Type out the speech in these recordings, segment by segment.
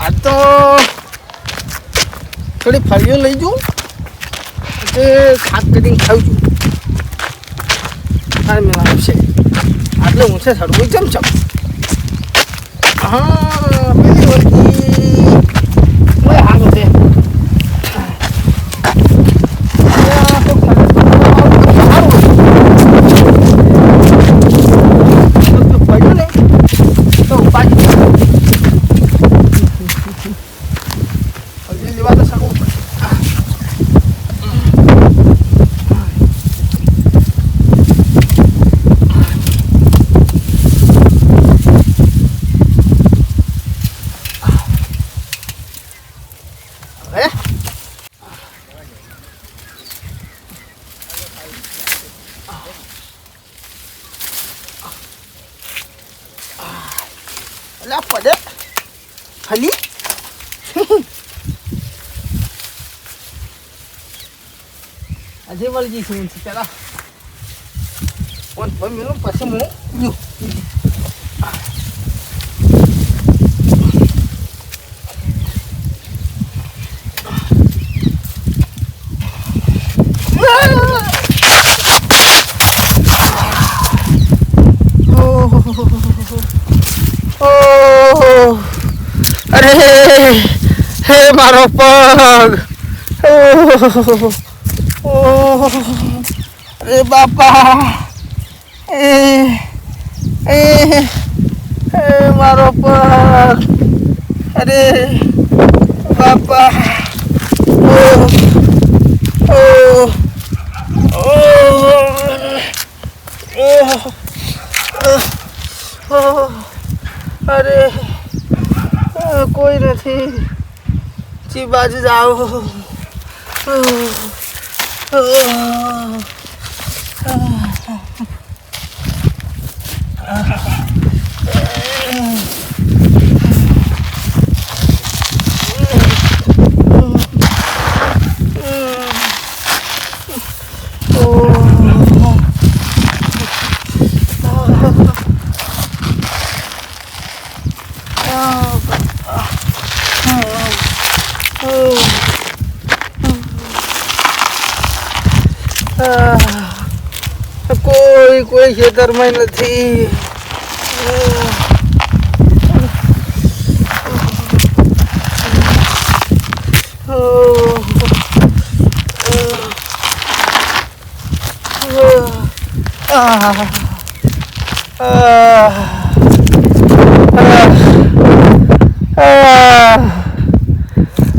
આ તો થોડી ફળીઓ લઈ જઉં તે ખાસ કરીને ખાઉં છું. હા મેં આવશે આટલે ઊંચે ચડવું ચમચમ. હા પેલી વળગી ઓય હાલો તે પડ્યું ને તો ઉપાડી લેવા તો શકું. અલા પડે ખાલી આજે વળી જઈશું પેલા મિનિટ પછી હું અરે હે મારો પગ. અરે બાપા મારો પગ. અરે બાપા અરે કોઈ નથી. ચી બાજુ જાઓ. કોઈ ખેતરમાં નથી.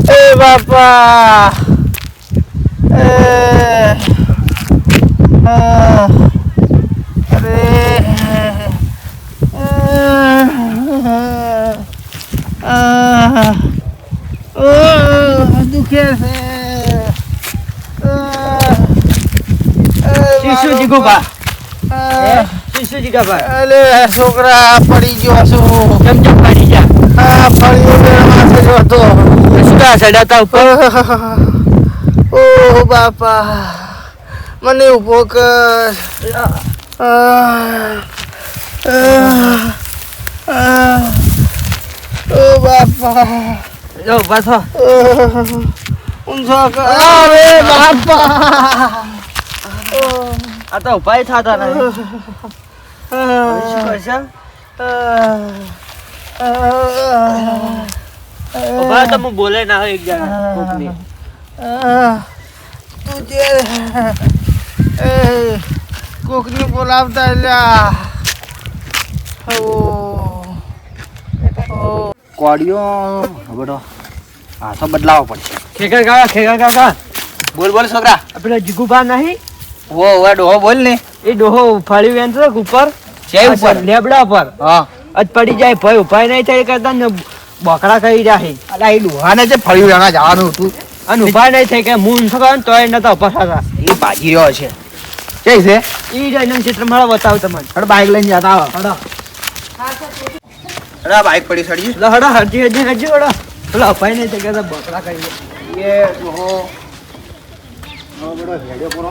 એ બાપા દુખે છે. શિશુજી ગોપા શિશુજી ગોપા અલે છોકરા પડી ગયો છું. કેમ પડી ગયા? ફળીઓ માથે જો હતો. શું ચડાતા ઉપર? ઓ બાપા મને ઉભો કર. ઓ બાપા જો પાછો ઊંઝો કર. અરે બાપા આ તો ઉપાય થતા નહીં. શું કરશે? ઉભા તમે બોલે ના હોય એક જણા કોકની. તું જે કોકની બોલાવતા લ્યા. કોડિયો બડો હા તો બદલાવો પડશે. ખેગર કાકા બોલ બોલ છોકરા. આપણે જીગુભા નહીં ઓ ડોહો બોલ ને. એ ડોહો ફાળી વેન છે ઉપર છે ઉપર લેબડા પર. હા અજ પડી જાય ભાઈ ઉપાય નહીં થાય કરતા ને બોકડા કરી જાય. અલા એ ડોહાને જે ફાળી વેના જવાનું હતું અને ઉપાય નહીં થાય કે મૂન સગન તોય નતા ઉપર થતા. એ ભાગી રહ્યો છે. કે છે ઈ જઈને ચિત્ર મારા બતાવ તમને. હડ બાઈક લઈને જતા આવો. હડો હડા બાઈક પડી સડી. હડા હરજી હડા પેલા ઉપાય નહીં થાય કે બોકડા કરી એ ડોહો बड़ा भेड़ियो पूरा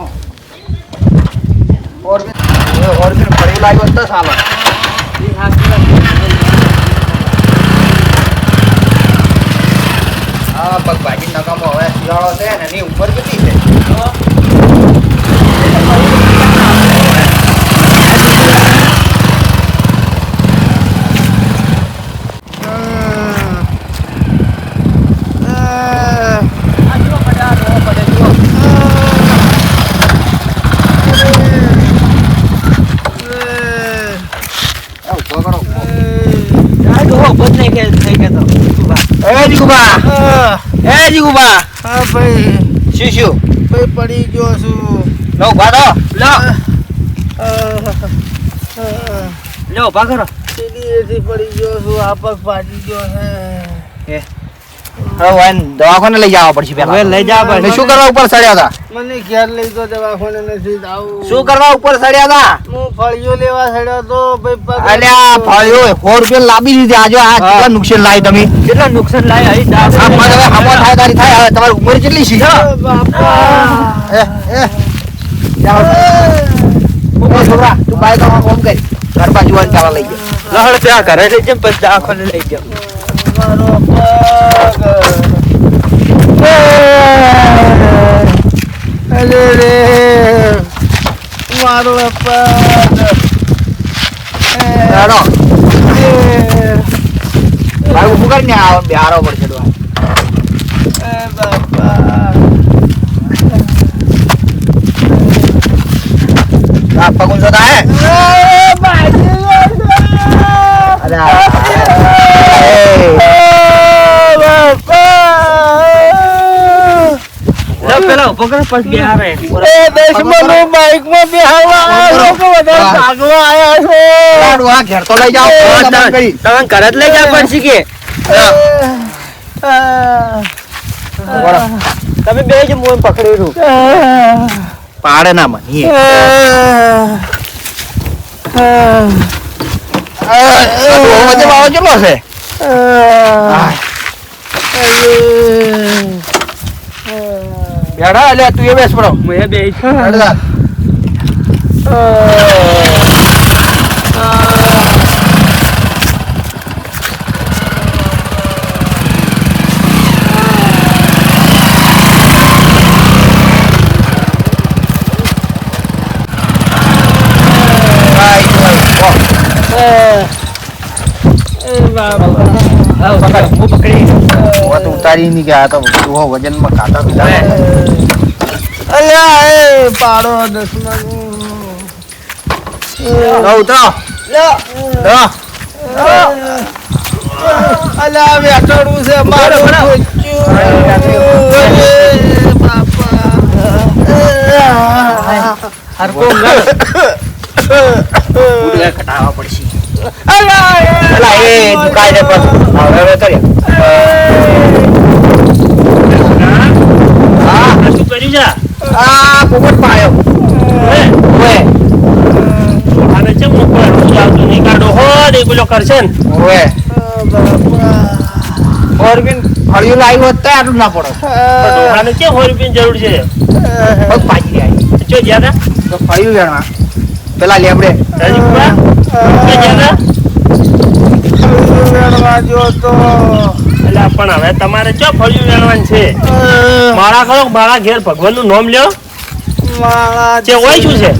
और भी बड़ी लाइव होता साला ये हाथ પણ એની ઉંમર કેટલી છે? શું પડી ગયો છું. લો ઉભા થો. લો ઉભા કરો. સીડીએથી પડી ગયો છું. આ પગ ફાટી ગયો છે. હવે દવાખાને લઈ જવા પડશે પેલા. હવે લઈ જવા પડશે. શું કરવા ઉપર ચડ્યા હતા? મને ઘેર લઈ તો દવાખાને નથી જાવું. શું કરવા ઉપર ચડ્યા હતા? હું ફળિયો લેવા ચડ્યો તો ભાઈ પગ. અલ્યા ફળિયો 100 રૂપિયા લાવી દીધી. આજે આ કેટલા નુકસાન લાવી તમે? કેટલા નુકસાન લાવી? હવે હમો થાય તારી થાય. હવે તમારી ઉંમર કેટલી છે? છોકરા તું બાઈક કામ કરી ઘર બાજુ ચાવા લઈ ગયા. લહડ ત્યાં ઘરે લઈ જાય પછી દવાખાને લઈ જાવ. મારો પગ અરે રે મારો પગ હેડો ભાઈ ઉભું કરીને બિહારો પડશે તો બાપા પગ ઊંચો થાય. પેલા ઉભો કરે પછી બિહારે. બાઈક માં બેહાડવા લોકો બધા ભાગવા આયા છે. આ ઘેર તો લઈ જાઓ. તમે ઘરે જ લઈ જાવ પડશે કે તમે બે જ મોન પકડી રૂ પાડે ના મને કેટલો છે? બેડા એટલે તું એ બેસ પડો. હું એ બેસ ઉતારી ની ગયા તો વજન માં કાઢા પીધા. અલ્યા એ પાડો દસમા ઉતરો. અલ્યા બેઠાડું છે મારું કટાવવા પડશે. એ દુકાય છે પણ હવે શું કર્યું છે? આ પોપટ પાડ્યો. હવે ચમ ઉપર આવતું નહીં કાઢો હો દે પેલો કરશે ને. ઓએ ઓરબિન ફળિયું લાવ્યું હોત તો આટલું ના પડે. ડોહાને કે ઓરબિન જરૂર છે? બસ પાછી આવી ચો જ્યાં તો ફળિયું વેણવા પેલા લેબડે રાજીપુરા કે જ્યાં પણ હવે તમારે ચો ફળિયું વેણવાનું છે? મારા કરો મારા ઘેર ભગવાન નું નામ લ્યો. છે હોય શું છે?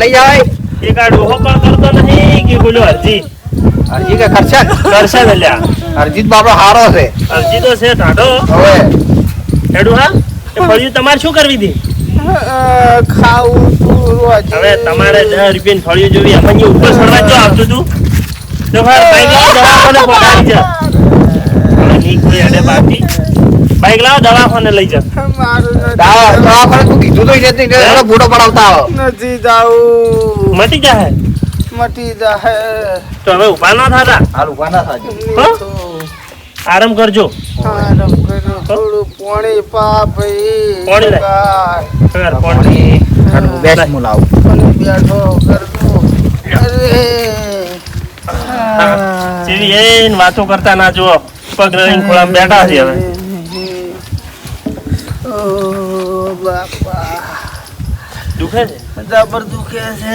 લઈ જવાય એક આ ડોહો પણ કરતો નહીં કે બોલો અરજી કે કરશે ને લ્યા. અરજીત બાપડો હારો છે. અરજી તો છે ટાઢો. હવે હેડું હા એ ફળિયું તમારે શું કરવી હતી? ખાવું હવે તમારે 10 રૂપિયા ફળિયું જોવી આપણને ઉપર ચડવા જો આવતું તું તો બાઈક લાવો દવાખાને પહોંચાડી જા. બાકી બાઈક લાવો દવાખાને લઈ જા. દવાખાને તું કીધું તો ફોટો પડાવતા આવો. નથી જાવું. મટી જાય તો હવે ઉભા ના થતા. હાલ ઉભા ના થાજો. આરામ કરજો. થોડું પાણી પા ભાઈ. પાણી હેડો બેસ હું લાવું બેઠો કરતો સીવી એન વાતો કરતા ના જુઓ પગ રહીને ખોળામાં બેઠા છે હવે ઓ બાપા દુખે છે જબર દુખે છે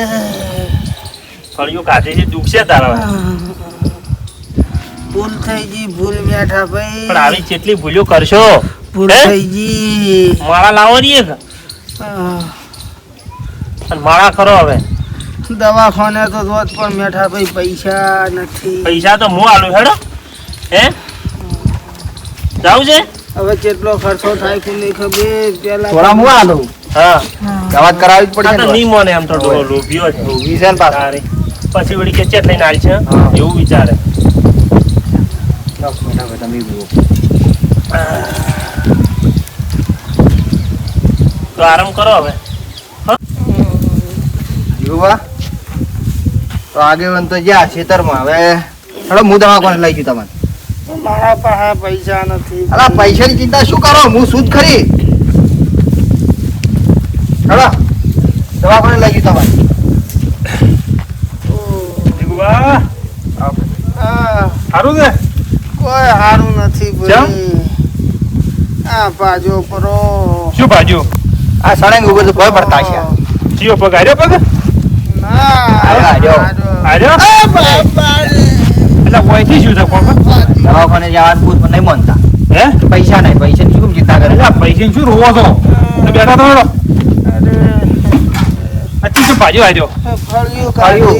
ફળિયું કાઢી છે દુખશે તારા ભૂલ થઈ ગઈ ભૂલ બેઠા ભાઈ પણ આવી કેટલી ભૂલ્યો કરશો ભૂલ હે? થઈ ગઈ માળા લાવો રહીએ કે અને માળા કરો હવે દવાખાને તો રોજ પણ બેઠા ભાઈ પૈસા નથી પૈસા તો હું આલું હેડો હે જાવું છે હવે કેટલો ખર્ચો થાય કે નહીં ખબર પેલા થોડા હું આલું હા દવા કરાવવી જ આ પડશે તો ને. નહીં મોને આમ તો ડોહો લોભીઓ છે ઊભી છે ને પાછો. તારે પછી વળી કે ચેટ લઈને આવી છે હા. એવું વિચારે ચાલો, બેઠા બેઠા તમે જુઓ. તો આરામ કરો હવે જીવુબા, તો આગેવાન તો જ્યાં ખેતરમાં હવે હેડો હું દવાખાને લઈ જઉં તમને મારા પાસે પૈસા નથી અલા પૈસાની ચિંતા શું કરો હું શું જ ખરી હેડો દવાખાને લઈ જઉં તમને વાહ આ સારું છે કોઈ હારું નથી ભાઈ આ બાજુ પરો શું ભાજ્યું આ સળંગ ઉપર તો કોઈ પડતા છે જીઓ પગ આર્યો પગ ના આજો. આર્યો આ બાપા રે. એટલે ઓયથી શું છે કોણ દવાખાને જવાનું ભૂત પણ નહીં માનતા હે પૈસા નહીં પૈસાની શું ચિંતા કરે એટલે પૈસા શું રોવો છો તો બેઠા તો હેડો અરે અચ્છી શું ભાજ્યો આર્યો ફળિયું કાઢી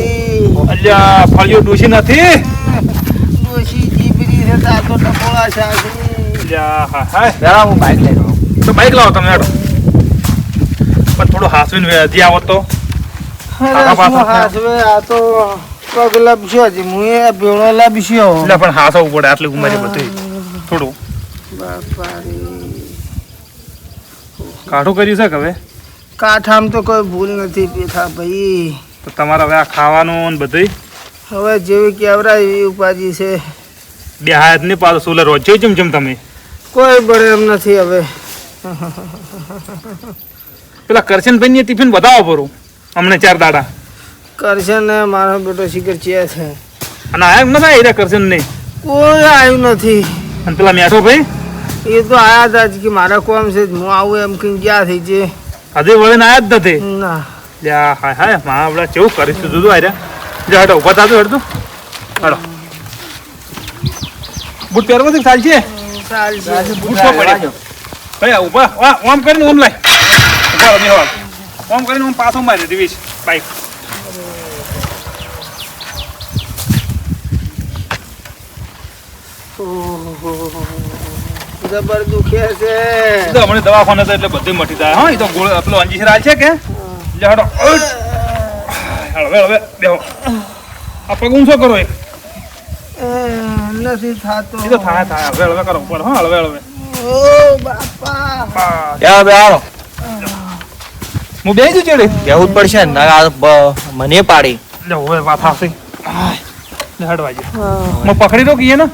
અલ્યા ફળિયો ડૂસી નથી ડોશી જીબરી છે તાતો ટકોળા શાકરી અલ્યા હા હા જરા હું બાઈક લઈ લઉં તો બાઈક લાવો તમે હેડો પણ થોડું હાસવીને હજી આવો તો અરે શું હાસવે આ તો પગ લપસ્યો છે હું એ ભેળો લપસ્યો એટલે પણ હાસવું પડે આટલી ઉંમરે બધું થોડું બાપા રે કાઢું કર્યું છે કે હવે કાઠામ તો કોઈ ભૂલ નથી પેથા ભાઈ તો તમારે હવે આ ખાવાનું ને બધું હવે જેવી કેવરાય એવી ઉપાધિ છે બે હાથ ને પાછું સોલર રોજ જેમ જેમ તમે કોઈ બળે એમ નથી હવે પેલા કરશનભાઈ ની ટિફિન બતાવો પરું અમને 4 દાડા કરશે ને મારો બેટો શિખર ચે છે અને આયા એમ નથી આવ્યા કરશન નહીં કોઈ આવ્યું નથી અને પેલા મેઠો ભાઈ એ તો આયા હતા જ કે મારા કોમ છે હું આવું એમ કઈ ગયા થઈ છે હજી વળીને આયા જ નથી ના લ્યા હાય હાય માં આપડે કેવું કરીશું જુદું આર્યા જા હેડો ઉભા થાજો હેડતું હેડો બૂટ પહેરવાથી ચાલશે ચાલશે બૂટ તો પડ્યા ભાઈ ઉભા ઓમ કરીને ઓમ લાય ઉભા રહો બેહવા ઓમ કરીને ઓમ પાછો મારી દીવીશ બાઈક જબર દુખે છે તો હમણાં દવાખાને તો એટલે બધી મટી જાય હા એ તો ગોળ પેલો અંજી રાલ છે કે લે હેડો હવે બેહો આ પગ ઊંચો કરો એક નથી થાતો એ તો થાય હવે કરો ઉપર હા હવે ઓ બાપા યા બે આવો હું બે જ ચડે કહેવું જ પડશે ને આ મને પાડી લે હવે વાત આવશે લે હડવાજી હું પકડી દો કીએ ને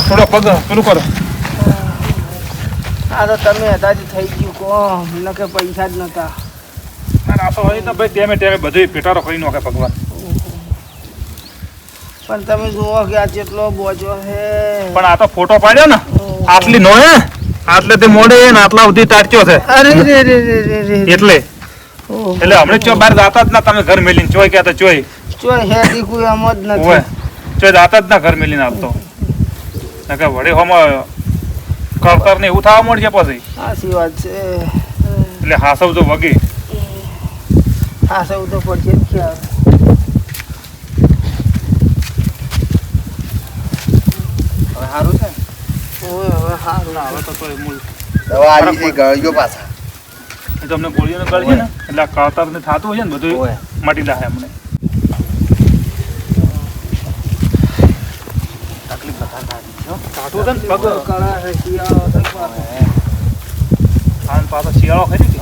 થોડો પગ પેલું કરો આ તો તમે હતા જ થઈ ગયું કોમ નકે પૈસા જ નતા આ તો હોય તો ભાઈ ટેમે ટેમે બધું પેટારો કરી નાખે ભગવાન પણ તમે જુઓ કે આ કેટલો બોજો છે પણ આ તો ફોટો પાડ્યો ને આટલી નો હે આટલે તે મોડે ને આટલા સુધી તાટ્યો છે અરે રે રે રે રે રે એટલે ઓહ. એટલે હમણે ચો બહાર જાતા જ ના તમે ઘર મેલીને ચોય ક્યાં તો ચોય ચોય હેડી કોઈ આમ જ ઓય નથી ચોય જાતા જ ના ઘર મેલીને આવતો નકે વડે હોમાં કરતર ને એવું થવા મળશે પછી સાચી વાત છે એટલે હાસવ તો વગી હા સૌ તો પડશે જ ખ્યાલ સારું છે ઓય હવે હારું હવે તો તોય મૂળ દવા આવી છે ગળ્યો પાછા એ તો અમને ગોળીઓને ગળશે ને એટલે આ કાતર ને થતું હોય છે ને બધું ઓય. મટી જાય અમને તકલીફ વધારે થાતી છે હો. કાઢું છે ને પગ કળા છે શિયાળો છે પાછો. આન પાછો શિયાળો ખરી કે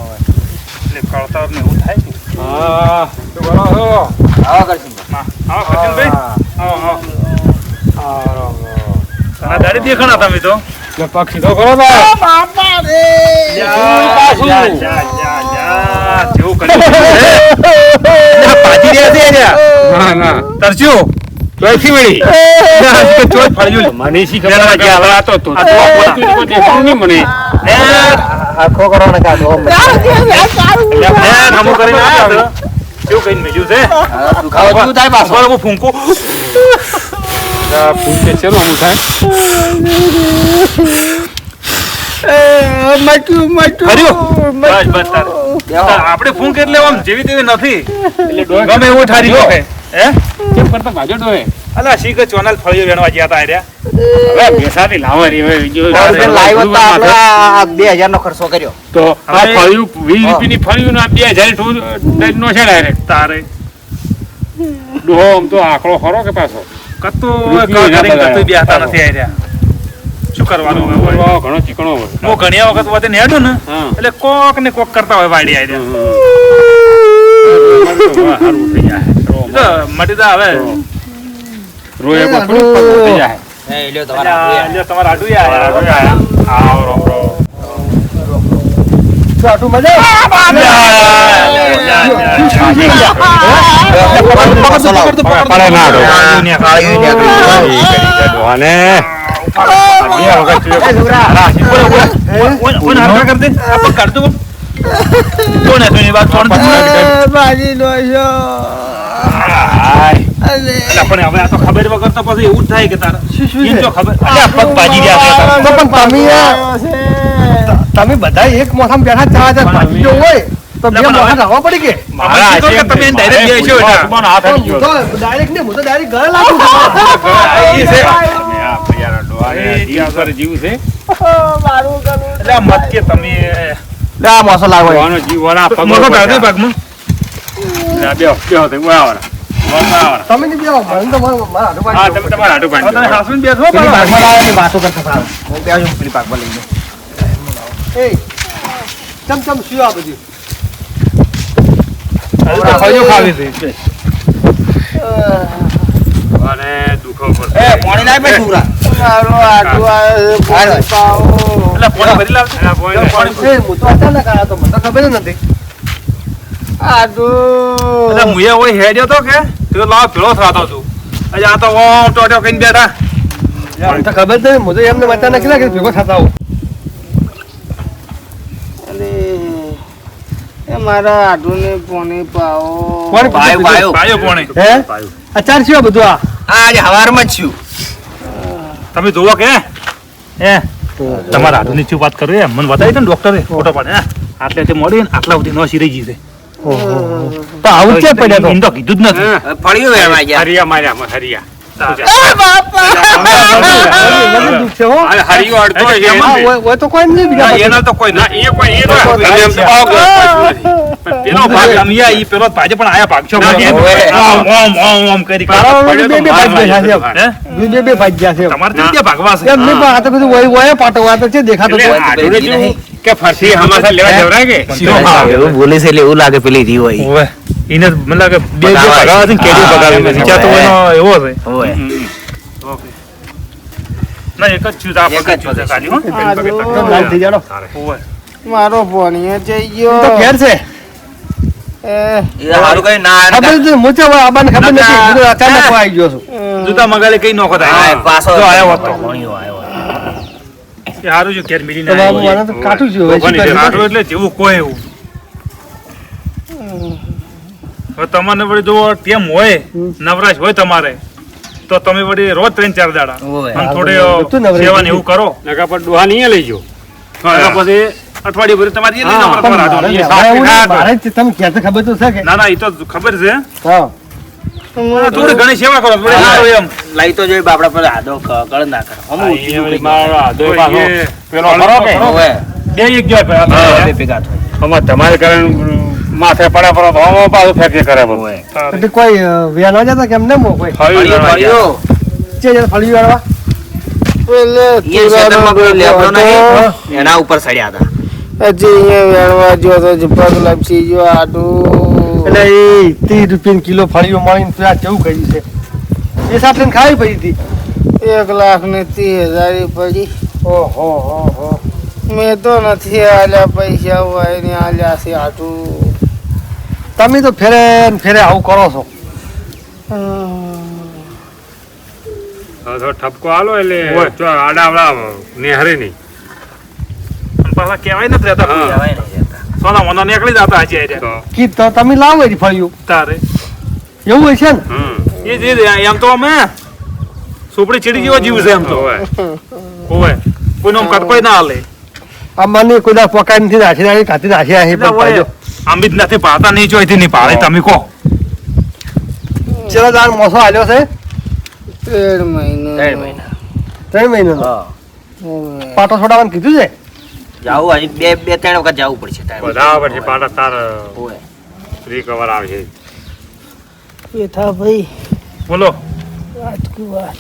એટલે કળતર ને એવું થાય કે હા તો બોલો છો આવા કરશું ના આવો ખર્ચનભાઈ આવો આવો ઘણા દાડી દેખાણા તમે તો એટલે પગ સીધો કરો ભાઈ બાપા રે જેવું કર્યું પાછી રહ્યા છે ના ના તરસ્યું ચોથી વળી ચોટ ફળ્યું મને શી ખબર કે આ તો તો દેખાતું નહીં મને આખો કરો ને કાઢો નમો કરીને આવ્યા છો. કેવું કહીને મેલ્યું છે દુખાવો શું થાય પાછો બરાબર હું ફૂંકો પૂછે છે હું થાય મટું કર્યું? બસ બસ તારે. આપણે ફૂંક એટલે આમ જેવી તેવી નથી ગમે એવું ઠારી નાખે. હે કેમ કરતા ભાજો ડોહે અલા શીખ ચોનલ ફળિયો વેણવા ગયા તા આર્યા હવે બેસાતી લાવવાની હવે જો લાઈવ તો આપણે 2000 નો ખર્ચો કર્યો તો આ ફળ્યું 20 રૂપિયાની ફળ્યું ને આ 2000 નો છે ડાયરેક્ટ તારે ડોહો આમ તો આંકડો ખરો કે પાછો કતો રૂપિયો કતો ના કતો બેહતા નથી આર્યા શું કરવાનું હવે હોય? વાહ, ઘણો ચીકણો હોય હું ઘણી વખત વાતે નેડું ને હા. એટલે કોક ને કોક કરતા હોય વાડી આર્યા સારું થઈ જાય તો મટી જા હવે રોય પર થોડું પગ થઈ જાય એ લ્યો તમારા અલ્યા, તમારા આડું આયા આવો રો રો આટું મજા પડે ના ડો ડોહાને બાજી નો છો અરે પણ હવે આ તો ખબર વગર તો પછી એવું જ થાય કે તારે શું ઈ છે? જો ખબર અલ્યા, પગ ભાજી રહ્યા છે તારા. તો પણ તમે બધા એક મોસમ બેઠા ચા ભાજી જો હોય તો બે મોસમ આવવા પડી કે મારા હાથે કે તમે direct બે છો એટલે. તમારો હાથ આવી ગયો ડાયરેક્ટ ને હું તો ડાયરેક્ટ ઘરે લાગુ ઈ છે. તમે આ પૈયાના ડોહાને જીવ પર જીવ છે મારું કરું એટલે આ મત કે તમે આ મોસો લાવો ડોહાનો જીવ વાળા પગ મોટો કાઢો ભાગમાં બેહો બેહો તે બોલાવાના બોલાવાના તમે નહીં બેહો મને તો મારા હાથું હા તમે તમારા હાટુ હવે તમે પાડી હાસવીને બેઠો પેલી પણ પાકમાં લાવવાની વાતો કરતા સારું હું ત્યાં છું પેલી પાકમાં લઈ જાઉં એ ચમ શું આ બધું હજુ તો ફળિયો ખાવી છે. અને દુખો પર એ પાણી લાવ બે છોકરા મારો આટું આવે હાલો. પાવો એટલે પાણી ભરી લાવજો. એ હું તો અચાનક આવ્યો તો મને તો ખબર જ નથી આટું એટલે મુએ હોય હેડ્યો તો કે તો લાવ ભેળો થતો તું આજે આ તો ઓમ ટોટ્યો કઈને બેઠા મને તો ખબર જ નહીં હું તો એમને અચાનક ના કે ભેગો થતા આવું એ મારા આટુને પોણી પાવો પાણી પાયો પાયો પાયો પાણી હે અચાર શું આ બધું આ આ આજે હવારમાં જ છું તમે જોવો કે હે તમારા આધુનિક શું વાત કરો એમ મને બતાવી દે ને ડોક્ટરે ફોટો પાડે હે આટલે તે મોડી ને આટલા સુધી નો સિરાઈ જશે તો આવું જ છે પડ્યા તો એમ તો કીધું જ નથી ફળિયું વેણવા ગયા હરિયા માર્યા હરિયા દુઃખ છે હો આ હરિયો અડતો હોય છે એમાં એમ. હોય તો કોઈ નહીં ના, બીજા એના તો કોઈ ના ના એ કોઈ એ તો તમે એમ તો ભાવ કરો, કોઈ નથી. પણ પેલો ભાગ અમિયા ઈ પેલો ભાજે પણ આયા ભાગ છો ના, એમ ઓય. ઓમ ઓમ ઓમ ઓમ કરી તારા કરી. બે ભાગ ગયા છે હે બે ભાગ ગયા છે તમારે તો ક્યાં ભાગવા છે એમ નહીં પણ આ તો બધું વય વય પાટો આ તો છે દેખાતો તો એટલે આટલું જેવું કે ફરસી હમાસા લેવા જવરાય કે એવું બોલે છે એટલે એવું લાગે પેલી રી હોય ઓવે ઈને મને લાગે બે ભગાવા છે ને કેડી ભગાવી છે વિચાર તો એનો એવો છે હોય ઓકે ના એક જ ચૂઝ આ એક જ પગ ચૂઝ પગ. ખાલી હો એકદમ લાલ થઈ જાડો ઓવે મારો ભણિયો જઈ ગયો તો ઘેર છે એ હારું કઈ ના ખબર જ મોચે આબાને ખબર નથી હું તો અચાનક આવી ગયો છું જુદા મગાલે કઈ નોખો હા, થાય પાછો જો આયો હોત તો. ભણ્યો આવ્યો. એ હારું જો ઘેર મિલી તો બાબુ ના મને તો કાઠું છે હવે શું ભગવાનની કરીએ? આટલું એટલે જેવું કોઈ એવું હવે તમને વળી જો ટેમ હોય નવરાશ હોય તમારે તો તમે વળી રોજ 3-4 દાડા ઓવે. અને બધું થોડી નવરાશ સેવા ને એવું કરો નકા પર ડોહા નહીં લઈ ગયો નકર પછી અઠવાડિયે ભરી તમારે એ લઈ જવાનું પણ તમારા મારે હાથમાં. મારે એવું નહીં, મારે જ તમે ક્યાંથી ખબર તો છે કે ના ના એ તો ખબર છે હા થોડી ઘણી સેવા કરો થોડી સારું એમ લઈ તો જોઈએ બાપડા પર આદો કળ ના કરે હમ ઊંચી ઊંચી મારો આધો પાછો પેલો ખરો કે હોવે બે એક જાય બે ભેગા થાય આમાં તમારે કારણ માથે પડે પડે તો આમાં પાછું ફેંકી કરે બધું હોવે એટલે કોઈ વેણવા જતા કેમ ને મો કોઈ ફળિયો ફળિયો ચે જરા ફળી વાળવા એ ક્ષેત્રમાં કોઈ લેબડો નહીં એના ઉપર સડ્યા હતા એટલે એ 30 રૂપિયા કિલો ફળીઓ મળીને તો આ કેવું કર્યું છે એ સાથે ખાવી પડી હતી 1,30,000 પડી. ઓહો હો હો મેં તો નથી આલ્યા પૈસા હોય ને આલ્યા છે આટું. તમે તો ફેરે ને ફેરે આવું કરો છો થોડો ઠપકો આલો એટલે જો આડા આવડા નેહરે નહીં પાછા કહેવાય નથી રહેતા હા. કહેવાય નહીં જતા. સોના મોના નીકળી જતા હાજી આઈ તો કી તો તમે લાવો એ ફળિયું તારે એવું હોય છે ને એ જ એમ તો અમે સુપડી ચીડી જેવો જીવ છે એમ તો હોય. ઓવે કોઈનો કટકોઈ ના હાલે આ મને કોઈ દા પકાઈ નથી નાખી કાતી નાખી અહીં પણ પાડ્યો આમ જ નથી પાડતા નહીં જોઈતી નહીં પાડે તમે કહો ચલો દાન મોસો આલ્યો છે 13 મહિનો. 3 મહિના 3 મહિનો હા પાટો છોડાવવાનું કીધું છે જાવું હજી બે ત્રણ વખત જવું પડશે time. બધા પછી પાડા તાર હોવે રિકવર આવશે પેથા ભાઈ બોલો રાજકું વાત.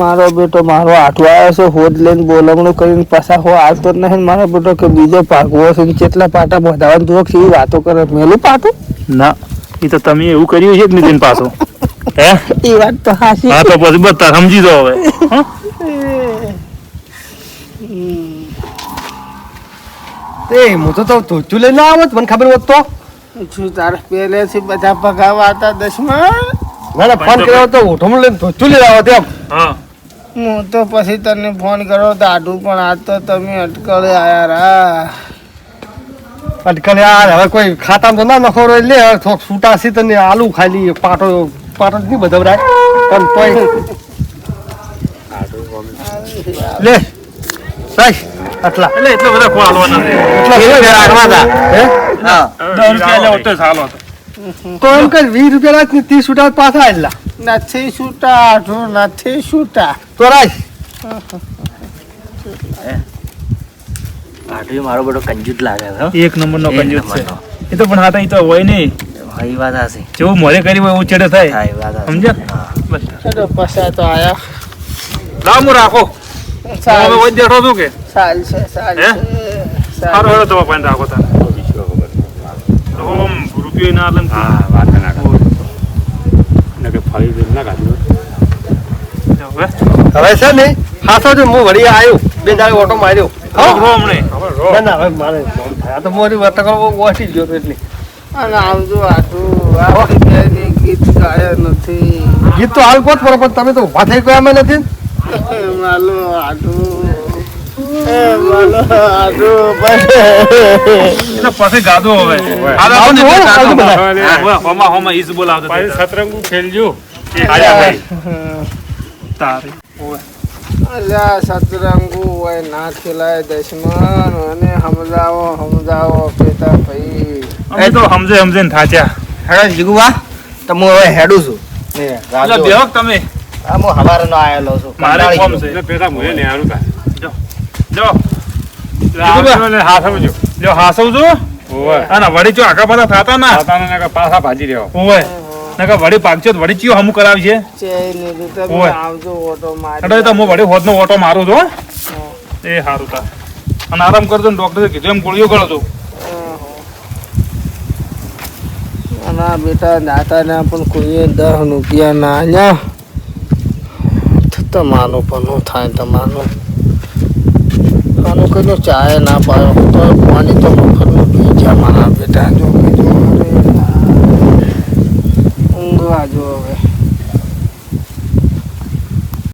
મારો બેટો મારો આઠો આવ્યો છે હોદ લઈને બોલમણું કરીને પાછા હો આવતો જ નહીં. મારો બેટો કે બીજો ભાગવો છે ને કેટલા પાટા વધારવાનું જોક છે એ વાતો કરે. મેલું પાટું ના એ તો તમે એવું કર્યું છે જ નીતિન પાછો હે એ વાત તો હાસી. હા તો પછી બધા સમજી દો હવે હં? એ હું તો ધોચું લઈને આવત મને ખબર હોત તો શું તારે પહેલેથી બધા ભગાવા હતા 10માં. ના ના ફોન કર્યો તો ઓઠોમાં લઈને ધોચું લઈને આવત એમ હા હું તો પછી તને ફોન કર્યો દાઢું પણ આજ તો તમે અટકળે આયા રા. અટકલ યાર હવે કોઈ ખાતામાં તો ના નખો એટલે હવે થોડોક છૂટા સી તને આલુ ખાલી પાટો પાટો જ નહીં બધવરાય પણ તોય લે રાખ આટલા એટલે એટલો બધા ખો હાલવાના છે એટલા એ ફેર આગમાં હતા. હે હા 10 રૂપિયા લે હોતે સાલો હતો તો એમ કે 20 રૂપિયા રાખ ને 30 છૂટા પાછા આટલા નથી છૂટા આઠું નથી છૂટા. તો રાખ આટલી મારો બધો કંજૂસ લાગે છે હો. એક નંબરનો એક કંજૂસ છે નંબરનો. એ તો પણ હા એ તો હોય નહીં હા, એ વાત હશે જેવું મોરે કરી હોય એવું ચડે થાય હા, એ વાત હશે. સમજ્યા હા. બસ ચલો પૈસા તો આયા. લાવ હું રાખો હું હવે વચ બેઠો છું કે સાલ છે સાલ હે? છે સારો હેડો તમારે પાણી રાખો તારે તો આમ રૂપિયો ના આલે ને હા વાત ના કરે ને કે ફરી દે ના કાઢ્યું હવે હવે છે ને હાથો જો હું વળી આવ્યો બે દાડે ઓટો માર્યો રો હમણે ના ના હવે મારે મોડું થાય. આ તો મોરી વાત કરો ઓછી ગયો તો એટલે અને આવજો આટું આપણી બેની ગીત ગાય નથી. ગીત તો હાલ કોત પણ તમે તો ઉભા થઈ ગયા અમે નથી માલો આટું એ માલો આટું બસ. એટલે પછી ગાધો હવે આવજો, આવજો બધા. હા, હોમા હોમા ઈજ બોલાવતો પછી સતરંગુ ખેલજો આયા ભાઈ તારે અલ્યા સતરંગુ હોય ના ખેલાય દશમન અને સમજાવો પેતા ભાઈ. અમે તો સમજે ને થાચ્યા હેડો જીગુબા તો હું હવે હેડું છું એટલે બેહો તમે હા હું હવારનો આયેલો છું મારે કંટાળી કોમ ગયો. છે એટલે પેલા મુએ ને હારું કા જો આવજો હાથ સમજો જો હાસવ છો ઓય અને વળી ચો આખા બધા થાતા ના પોતાને કે પાછા ભાજી રહ્યો ઓય નકા વળી પાકચો તો વળી ચિયો હમું કરાવી છે ચેય ને તમે ઓય. આવજો ઓટો એટલે તો મારી. હું વળી હોદનો ઓટો મારું છું હો. એ સારું તા અને આરામ કરજો ને ડોક્ટરે કીધું એમ ગોળીઓ ગળો છું ના બેટા દાતાને પણ કોઈએ 10 રૂપિયા ના આલ્યા. તમારું પણ થાય તમારું આનું કઈ ચાય ના પાયો તો પાણી તો